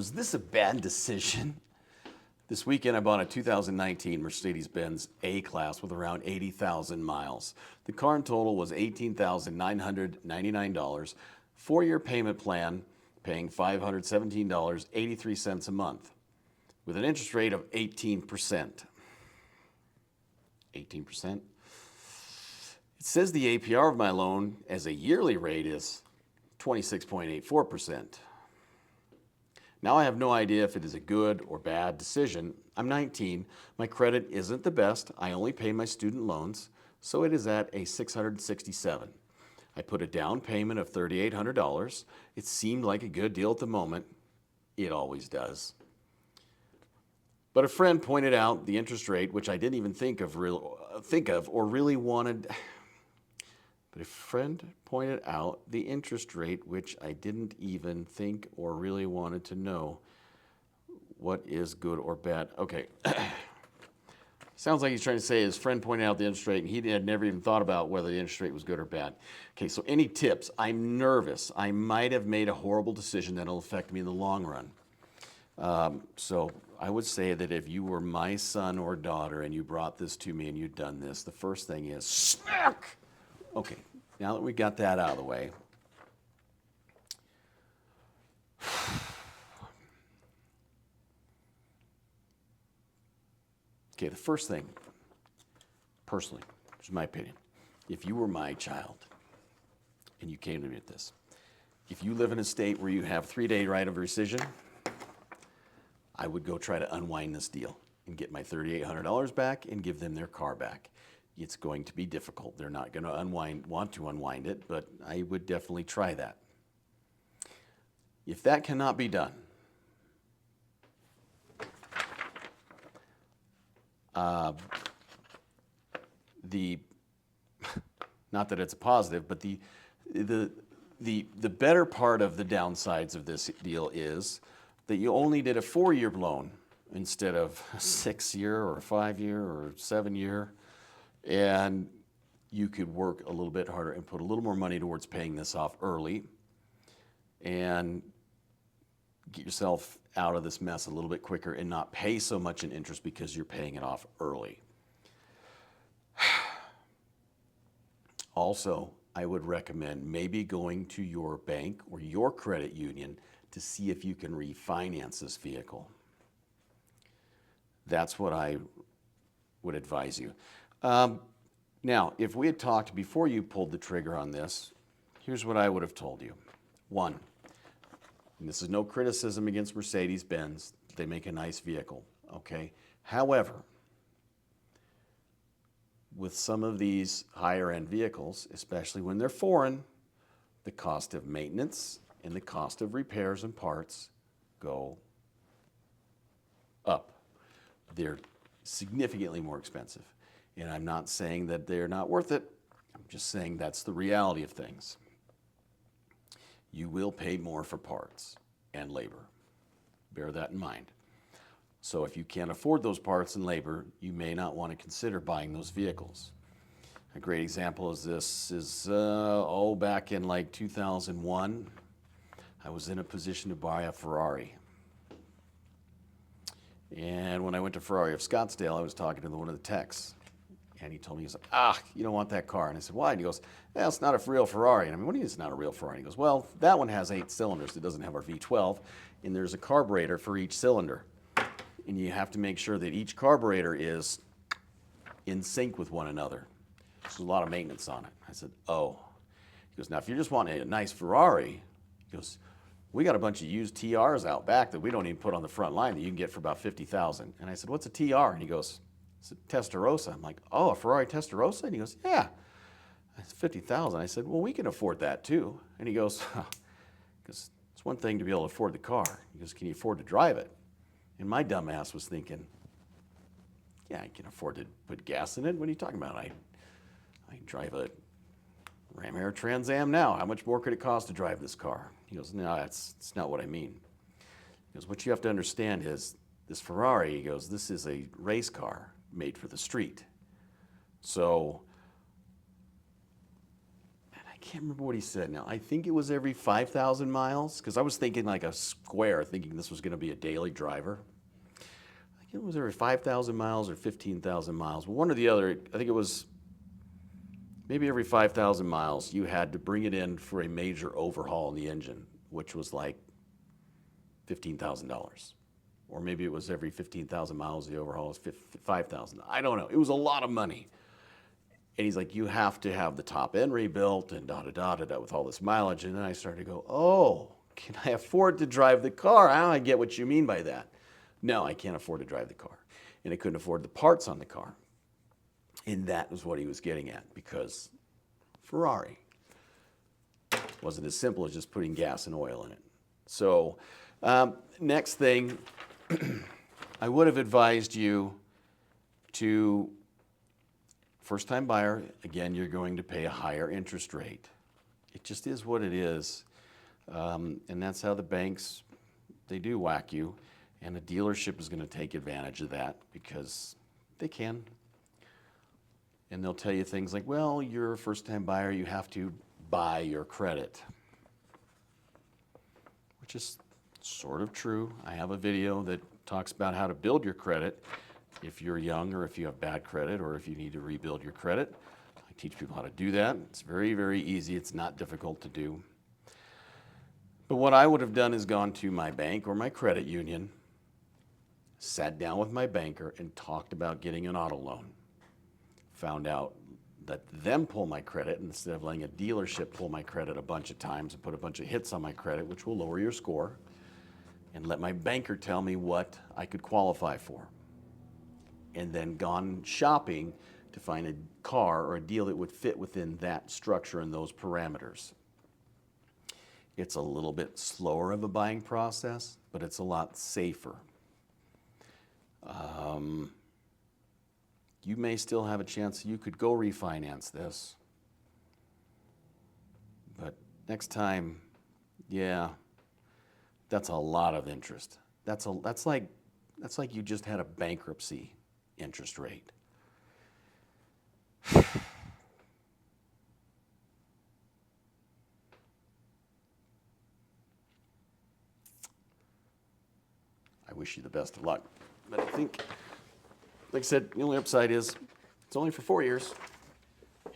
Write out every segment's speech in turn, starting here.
Was this a bad decision? This weekend, I bought a 2019 Mercedes-Benz A-Class with around 80,000 miles. The car in total was $18,999. 4-year payment plan, paying $517.83 a month, with an interest rate of 18%. 18%? It says the APR of my loan as a yearly rate is 26.84%. Now I have no idea if it is a good or bad decision. I'm 19, my credit isn't the best, I only pay my student loans, so it is at a 667. I put a down payment of $3,800. It seemed like a good deal at the moment. It always does. But a friend pointed out the interest rate, which I didn't even think of or really wanted. But a friend pointed out the interest rate, which I didn't even think or really wanted to know what is good or bad. Okay. Sounds like he's trying to say his friend pointed out the interest rate and he had never even thought about whether the interest rate was good or bad. Okay, so any tips? I'm nervous. I might have made a horrible decision that'll affect me in the long run. So I would say that if you were my son or daughter and you brought this to me and you'd done this, the first thing is smack. Okay, now that we got that out of the way, okay, the first thing, personally, which is my opinion, if you were my child and you came to me with this, if you live in a state where you have 3-day right of rescission, I would go try to unwind this deal and get my $3,800 back and give them their car back. It's going to be difficult. They're not going to want to unwind it, but I would definitely try that. If that cannot be done, not that it's a positive, but the better part of the downsides of this deal is that you only did a 4-year loan instead of a 6-year or a 5-year or 7-year. And you could work a little bit harder and put a little more money towards paying this off early and get yourself out of this mess a little bit quicker and not pay so much in interest because you're paying it off early. Also, I would recommend maybe going to your bank or your credit union to see if you can refinance this vehicle. That's what I would advise you. Now, if we had talked before you pulled the trigger on this, here's what I would have told you. 1, and this is no criticism against Mercedes-Benz, they make a nice vehicle, okay? However, with some of these higher end vehicles, especially when they're foreign, the cost of maintenance and the cost of repairs and parts go up. They're significantly more expensive. And I'm not saying that they're not worth it. I'm just saying that's the reality of things. You will pay more for parts and labor. Bear that in mind. So if you can't afford those parts and labor, you may not want to consider buying those vehicles. A great example is this is, back in like 2001, I was in a position to buy a Ferrari. And when I went to Ferrari of Scottsdale, I was talking to one of the techs. And he told me, he's like, you don't want that car. And I said, why? And he goes, it's not a real Ferrari. And I mean, what do you mean it's not a real Ferrari? And he goes, well, that one has 8 cylinders. It doesn't have our V12. And there's a carburetor for each cylinder. And you have to make sure that each carburetor is in sync with one another. There's a lot of maintenance on it. I said, oh. He goes, now, if you're just wanting a nice Ferrari, he goes, we got a bunch of used TRs out back that we don't even put on the front line that you can get for about $50,000. And I said, what's a TR? And he goes, it's a Testarossa. I'm like, oh, a Ferrari Testarossa? And he goes, yeah. It's $50,000. I said, well, we can afford that too. And he goes, because it's one thing to be able to afford the car. He goes, can you afford to drive it? And my dumb ass was thinking, yeah, I can afford to put gas in it. What are you talking about? I drive a Ram Air Trans Am now. How much more could it cost to drive this car? He goes, no, that's not what I mean. He goes, what you have to understand is this Ferrari, he goes, this is a race car made for the street. So, and I can't remember what he said now. I think it was every 5,000 miles, because I was thinking like a square, thinking this was going to be a daily driver. I think it was every 5,000 miles or 15,000 miles. One or the other. I think it was maybe every 5,000 miles you had to bring it in for a major overhaul in the engine, which was like $15,000. Or maybe it was every 15,000 miles the overhaul was 5,000. I don't know. It was a lot of money. And he's like, you have to have the top end rebuilt and da-da-da-da-da with all this mileage. And then I started to go, oh, can I afford to drive the car? I get what you mean by that. No, I can't afford to drive the car. And I couldn't afford the parts on the car. And that was what he was getting at, because Ferrari wasn't as simple as just putting gas and oil in it. So next thing, I would have advised you to, first-time buyer, again, you're going to pay a higher interest rate. It just is what it is. And that's how the banks, they do whack you. And a dealership is going to take advantage of that because they can. And they'll tell you things like, well, you're a first-time buyer, you have to buy your credit. Which is sort of true. I have a video that talks about how to build your credit if you're young, or if you have bad credit, or if you need to rebuild your credit. I teach people how to do that. It's very, very easy. It's not difficult to do. But what I would have done is gone to my bank or my credit union, sat down with my banker and talked about getting an auto loan. Found out that them pull my credit instead of letting a dealership pull my credit a bunch of times and put a bunch of hits on my credit, which will lower your score, and let my banker tell me what I could qualify for. And then gone shopping to find a car or a deal that would fit within that structure and those parameters. It's a little bit slower of a buying process, but it's a lot safer. You may still have a chance you could go refinance this. But next time, yeah, that's a lot of interest. That's like you just had a bankruptcy interest rate. I wish you the best of luck. But I think, like I said, the only upside is it's only for 4 years.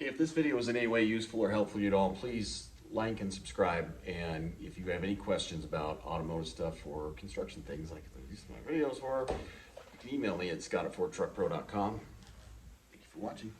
If this video was in any way useful or helpful to you at all, please like and subscribe. And if you have any questions about automotive stuff or construction things like these are my videos for, you can email me at scott@fordtruckpro.com. Thank you for watching.